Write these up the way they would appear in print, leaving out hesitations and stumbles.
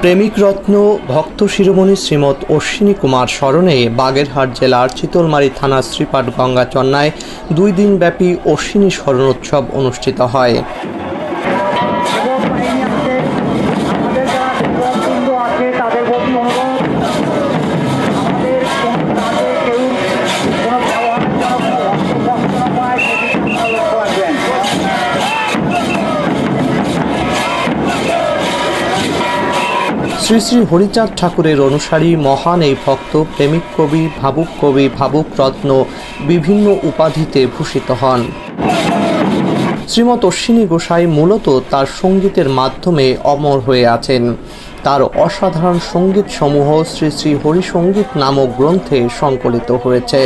প্রেমিক রত্ন ভক্ত শিরোমণি শ্রীমৎ অশ্বিনী কুমার স্মরণে বাগেরহাট জেলার চিতলমারী থানার শ্রীপাঠ গঙ্গাচন্নায় 2 দিনব্যাপী অশ্বিনী স্মরণোৎসব অনুষ্ঠিত হয়। শ্রী শ্রী হরিচাঁদ ঠাকুরের অনুসারী মহান এই ভক্ত প্রেমিক কবি, ভাবুক রত্ন বিভিন্ন উপাধিতে ভূষিত হন। শ্রীমৎ অশ্বিনী গোসাই মূলত তার সঙ্গীতের মাধ্যমে অমর হয়ে আছেন। তার অসাধারণ সঙ্গীত সমূহ শ্রী শ্রী হরিসঙ্গীত নামক গ্রন্থে সংকলিত হয়েছে।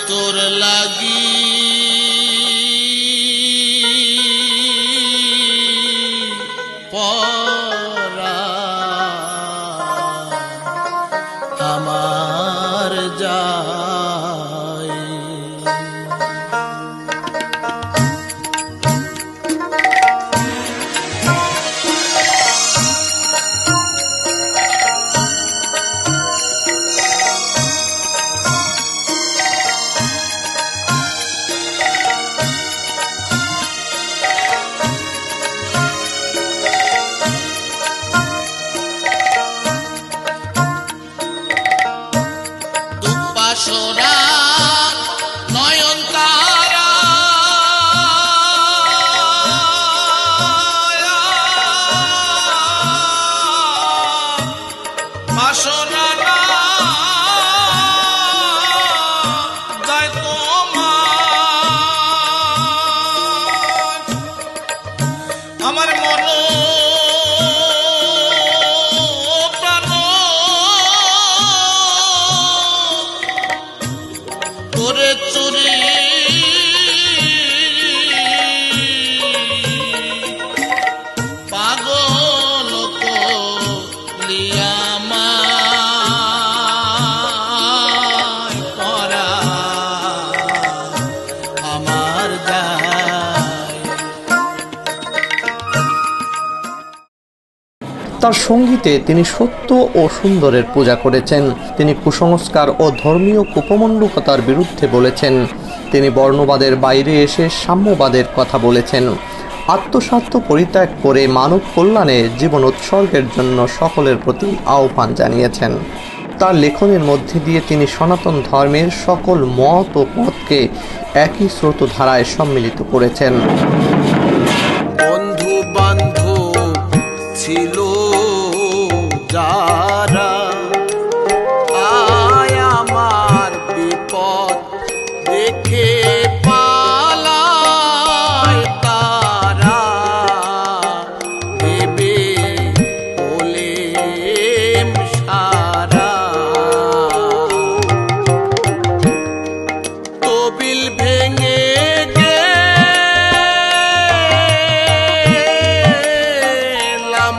তোর লাগি পরা আমার যায় আমার মন প্রাণ তোরে চুরি পাগল লিয়া পরা আমার তার সঙ্গীতে তিনি সত্য ও সুন্দরের পূজা করেছেন। তিনি কুসংস্কার ও ধর্মীয় কুপমণ্ডূকতার বিরুদ্ধে বলেছেন। তিনি বর্ণবাদের বাইরে এসে সাম্যবাদের কথা বলেছেন। আত্মস্বার্থ পরিত্যাগ করে মানব কল্যাণে জীবন উৎসর্গের জন্য সকলের প্রতি আহ্বান জানিয়েছেন। তার লেখনের মধ্যে দিয়ে তিনি সনাতন ধর্মের সকল মত ও পথকে একই স্রোতধারায় সম্মিলিত করেছেন। বন্ধু বান্ধব ছিল যারা আয় আমার বিপদ দেখে পালায় তারা দেবে বলে সারা তবিল ভেঙে গেলাম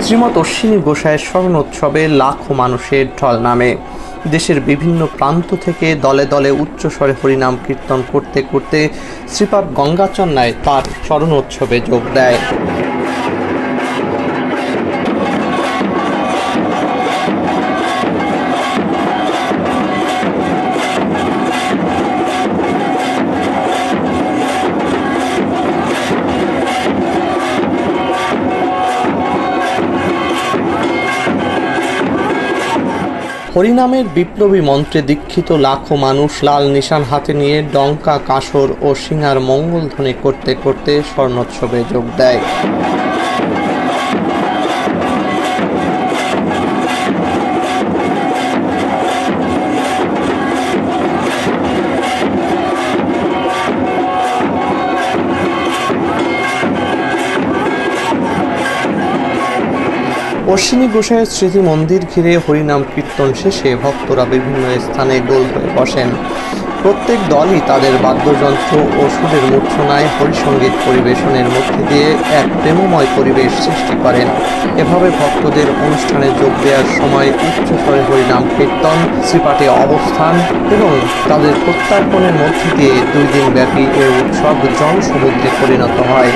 শ্রীমৎ অশ্বিনী গোসাইয়ের স্মরণোৎসবে লাখো মানুষের ঢল নামে। দেশের বিভিন্ন প্রান্ত থেকে দলে দলে উচ্চস্বরে হরিনাম কীর্তন করতে করতে শ্রীপাদ গঙ্গাচন্নায় তার স্মরণোৎসবে যোগ দেয়। হরিনামের বিপ্লবী মন্ত্রে দীক্ষিত লাখো মানুষ লাল নিশান হাতে নিয়ে ডঙ্কা, কাঁসর ও শিঙার মঙ্গলধ্বনি করতে করতে স্বর্ণোৎসবে যোগ দেয়। অশ্বিনী গোসাইয়ের স্মৃতি মন্দির ঘিরে হরিনাম কীর্তন শেষে ভক্তরা বিভিন্ন স্থানে গোল হয়ে বসেন। প্রত্যেক দলই তাদের বাদ্যযন্ত্র ও সুরের মূর্ছনায় হরিসঙ্গীত পরিবেশনের মধ্যে দিয়ে এক প্রেমময় পরিবেশ সৃষ্টি করেন। এভাবে ভক্তদের অনুষ্ঠানে যোগ দেওয়ার সময় উচ্চস্বরে হরিনাম কীর্তন, শ্রীপাঠে অবস্থান এবং তাদের প্রত্যার্পণের মধ্যে দিয়ে 2 দিন ব্যাপী এ উৎসব জনসমুদ্রে পরিণত হয়।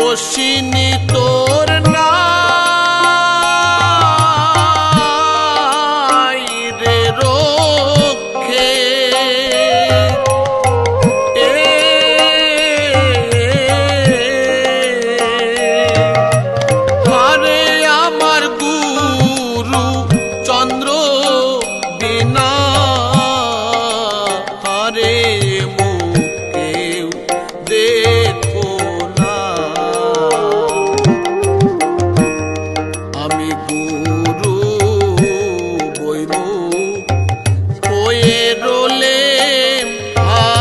অশ্বিনী তোর নাই রে রক্ষে, হারে আমার গুরু চন্দ্র বিনা, হারে মুকেও দেখো না। আমি গুরু বৈব হয়ে রোলে ভাই,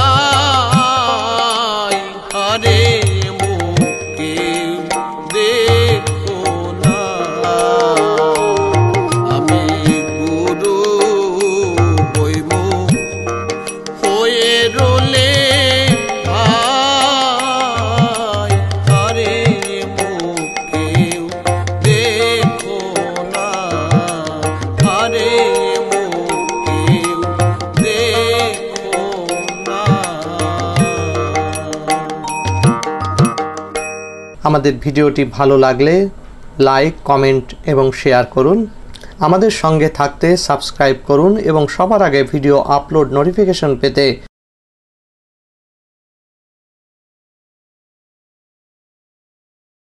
হারে মুকেও দেখো না। আমি গুরু বৈব হয়ে রোলে ভাই, হারে মুকেও দেখো না, হারে মুকেও দেখো না। আমাদের ভিডিওটি ভালো লাগলে লাইক, কমেন্ট এবং শেয়ার করুন। আমাদের সঙ্গে থাকতে সাবস্ক্রাইব করুন এবং সবার আগে ভিডিও আপলোড নোটিফিকেশন পেতে